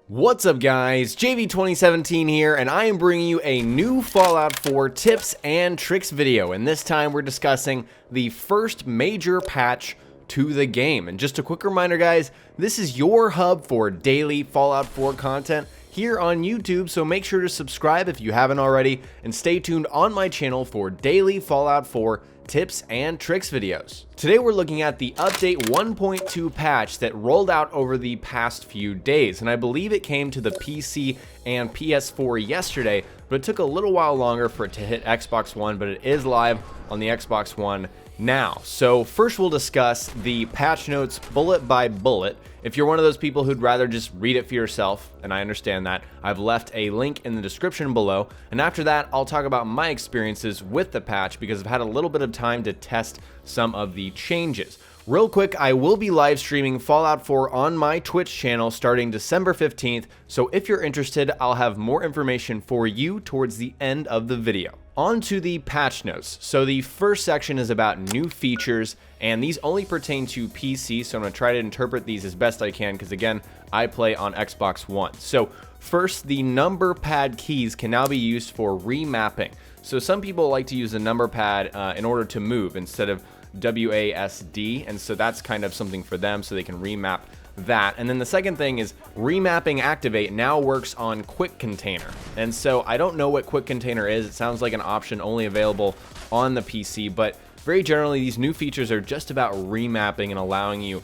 What's up guys, JV2017 here, and I am bringing you a new Fallout 4 tips and tricks video, and this time we're discussing the first major patch to the game. And just a quick reminder guys, this is your hub for daily Fallout 4 content here on YouTube, so make sure to subscribe if you haven't already, and stay tuned on my channel for daily Fallout 4 tips and tricks videos. Today we're looking at the update 1.2 patch that rolled out over the past few days, and I believe it came to the PC and PS4 yesterday, but it took a little while longer for it to hit Xbox One, but it is live on the Xbox One now. So first we'll discuss the patch notes bullet by bullet. If you're one of those people who'd rather just read it for yourself, and I understand that, I've left a link in the description below, and after that I'll talk about my experiences with the patch because I've had a little bit of time to test some of the changes. Real quick, I will be live streaming Fallout 4 on my Twitch channel starting December 15th, so if you're interested, I'll have more information for you towards the end of the video. On to the patch notes. So the first section is about new features, and these only pertain to PC, so I'm going to try to interpret these as best I can because again, I play on Xbox One. So first, the number pad keys can now be used for remapping. So some people like to use the number pad in order to move instead of WASD, and so that's kind of something for them so they can remap that. And then the second thing is remapping activate now works on quick container, and so I don't know what quick container is. It sounds like an option only available on the PC, but very generally these new features are just about remapping and allowing you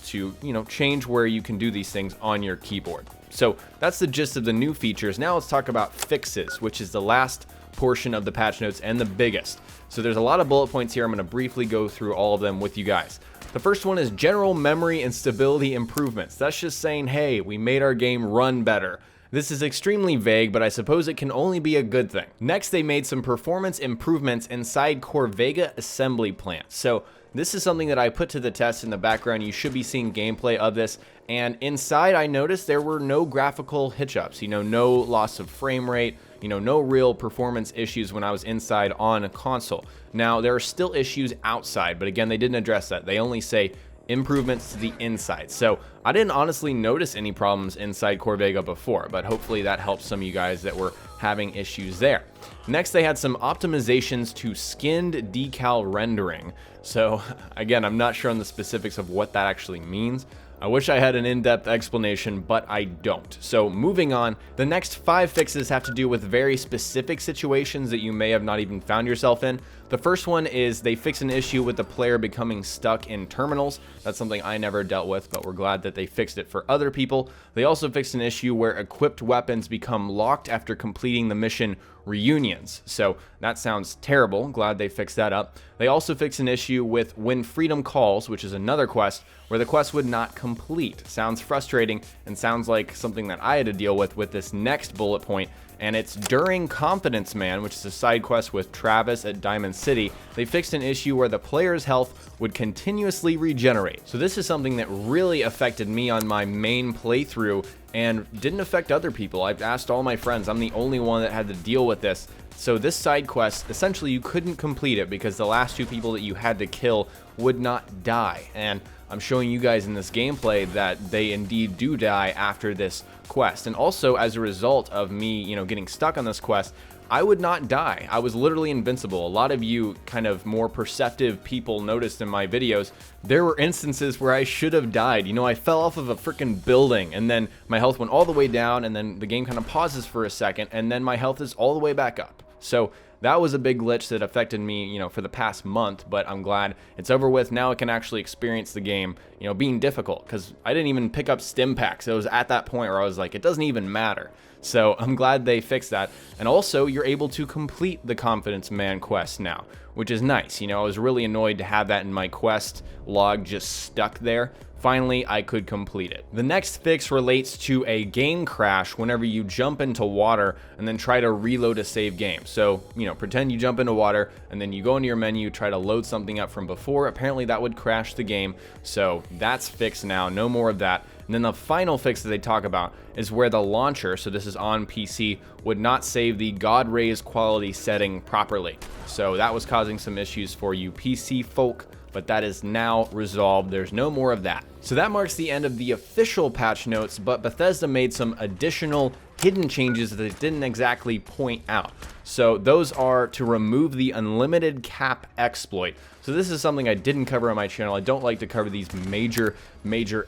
to change where you can do these things on your keyboard. So that's the gist of the new features. Now let's talk about fixes, which is the last portion of the patch notes and the biggest. So there's a lot of bullet points here. I'm going to briefly go through all of them with you guys. The first one is general memory and stability improvements. That's just saying, hey, we made our game run better. This is extremely vague, but I suppose it can only be a good thing. Next, they made some performance improvements inside Corvega assembly plant. So this is something that I put to the test in the background. You should be seeing gameplay of this. And inside, I noticed there were no graphical hitch-ups, no loss of frame rate, no real performance issues when I was inside on a console. Now, there are still issues outside, but again, they didn't address that. They only say improvements to the inside. So I didn't honestly notice any problems inside Corvega before, but hopefully that helps some of you guys that were having issues there. Next, they had some optimizations to skinned decal rendering. So again, I'm not sure on the specifics of what that actually means. I wish I had an in-depth explanation, but I don't. So moving on, the next 5 fixes have to do with very specific situations that you may have not even found yourself in. The first one is they fix an issue with the player becoming stuck in terminals. That's something I never dealt with, but we're glad that they fixed it for other people. They also fixed an issue where equipped weapons become locked after completing the mission reunions. So that sounds terrible. Glad they fixed that up. They also fixed an issue with when freedom calls, which is another quest, where the quest would not complete. Sounds frustrating and sounds like something that I had to deal with this next bullet point, and it's during Confidence Man, which is a side quest with Travis at Diamond City. They fixed an issue where the player's health would continuously regenerate. So this is something that really affected me on my main playthrough and didn't affect other people. I've asked all my friends. I'm the only one that had to deal with this. So this side quest, essentially you couldn't complete it because the last 2 people that you had to kill would not die. And I'm showing you guys in this gameplay that they indeed do die after this quest. And also as a result of me, getting stuck on this quest, I would not die. I was literally invincible. A lot of you kind of more perceptive people noticed in my videos, there were instances where I should have died. I fell off of a freaking building and then my health went all the way down and then the game kind of pauses for a second and then my health is all the way back up. So that was a big glitch that affected me, for the past month, but I'm glad it's over with. Now I can actually experience the game, being difficult, because I didn't even pick up stim packs. It was at that point where I was like, it doesn't even matter. So I'm glad they fixed that. And also, you're able to complete the Confidence Man quest now, which is nice. I was really annoyed to have that in my quest log just stuck there. Finally, I could complete it. The next fix relates to a game crash whenever you jump into water and then try to reload a save game. So, pretend you jump into water and then you go into your menu, try to load something up from before. Apparently that would crash the game. So that's fixed now, no more of that. And then the final fix that they talk about is where the launcher, so this is on PC, would not save the God Rays quality setting properly. So that was causing some issues for you PC folk but that is now resolved. There's no more of that. So that marks the end of the official patch notes, but Bethesda made some additional hidden changes that they didn't exactly point out. So those are to remove the unlimited cap exploit. So this is something I didn't cover on my channel. I don't like to cover these major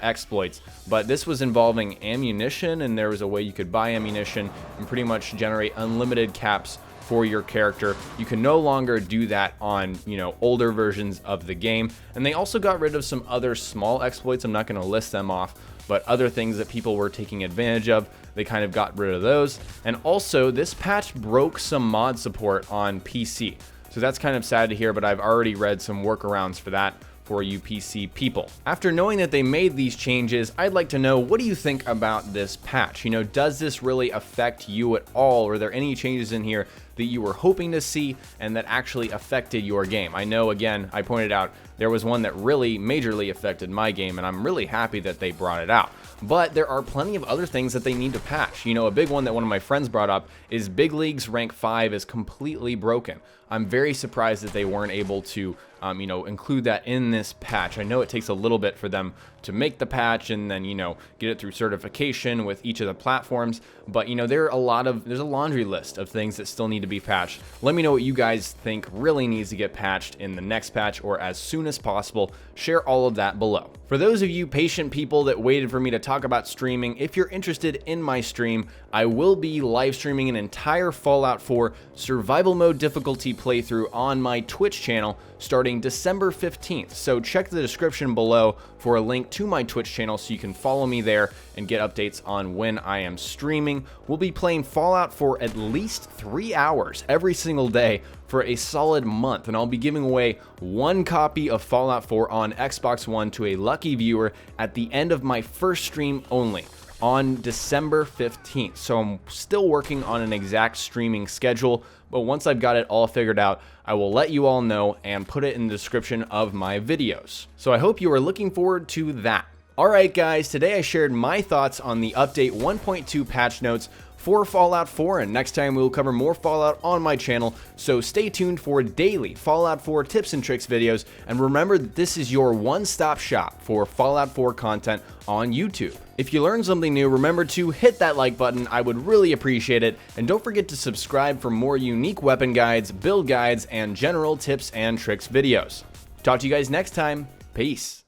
exploits, but this was involving ammunition, and there was a way you could buy ammunition and pretty much generate unlimited caps for your character. You can no longer do that on, older versions of the game. And they also got rid of some other small exploits. I'm not going to list them off, but other things that people were taking advantage of, they kind of got rid of those. And also, this patch broke some mod support on PC. So that's kind of sad to hear, but I've already read some workarounds for that for you PC people. After knowing that they made these changes, I'd like to know, what do you think about this patch? Does this really affect you at all? Are there any changes in here that you were hoping to see and that actually affected your game? I know, again, I pointed out there was one that really majorly affected my game, and I'm really happy that they brought it out. But there are plenty of other things that they need to patch. A big one that one of my friends brought up is Big Leagues Rank 5 is completely broken. I'm very surprised that they weren't able to, include that in this patch. I know it takes a little bit for them to make the patch and then, get it through certification with each of the platforms. But, there's a laundry list of things that still need to be patched. Let me know what you guys think really needs to get patched in the next patch or as soon as possible. Share all of that below. For those of you patient people that waited for me to talk about streaming, if you're interested in my stream, I will be live streaming an entire Fallout 4 survival mode difficulty playthrough on my Twitch channel starting December 15th. So check the description below for a link to my Twitch channel so you can follow me there and get updates on when I am streaming. We'll be playing Fallout for at least 3 hours every single day for a solid month, and I'll be giving away 1 copy of Fallout 4 on Xbox One to a lucky viewer at the end of my first stream only on December 15th. So I'm still working on an exact streaming schedule, but once I've got it all figured out, I will let you all know and put it in the description of my videos. So I hope you are looking forward to that. Alright guys, today I shared my thoughts on the update 1.2 patch notes for Fallout 4, and next time we will cover more Fallout on my channel, so stay tuned for daily Fallout 4 tips and tricks videos, and remember that this is your one-stop shop for Fallout 4 content on YouTube. If you learned something new, remember to hit that like button, I would really appreciate it, and don't forget to subscribe for more unique weapon guides, build guides, and general tips and tricks videos. Talk to you guys next time, peace.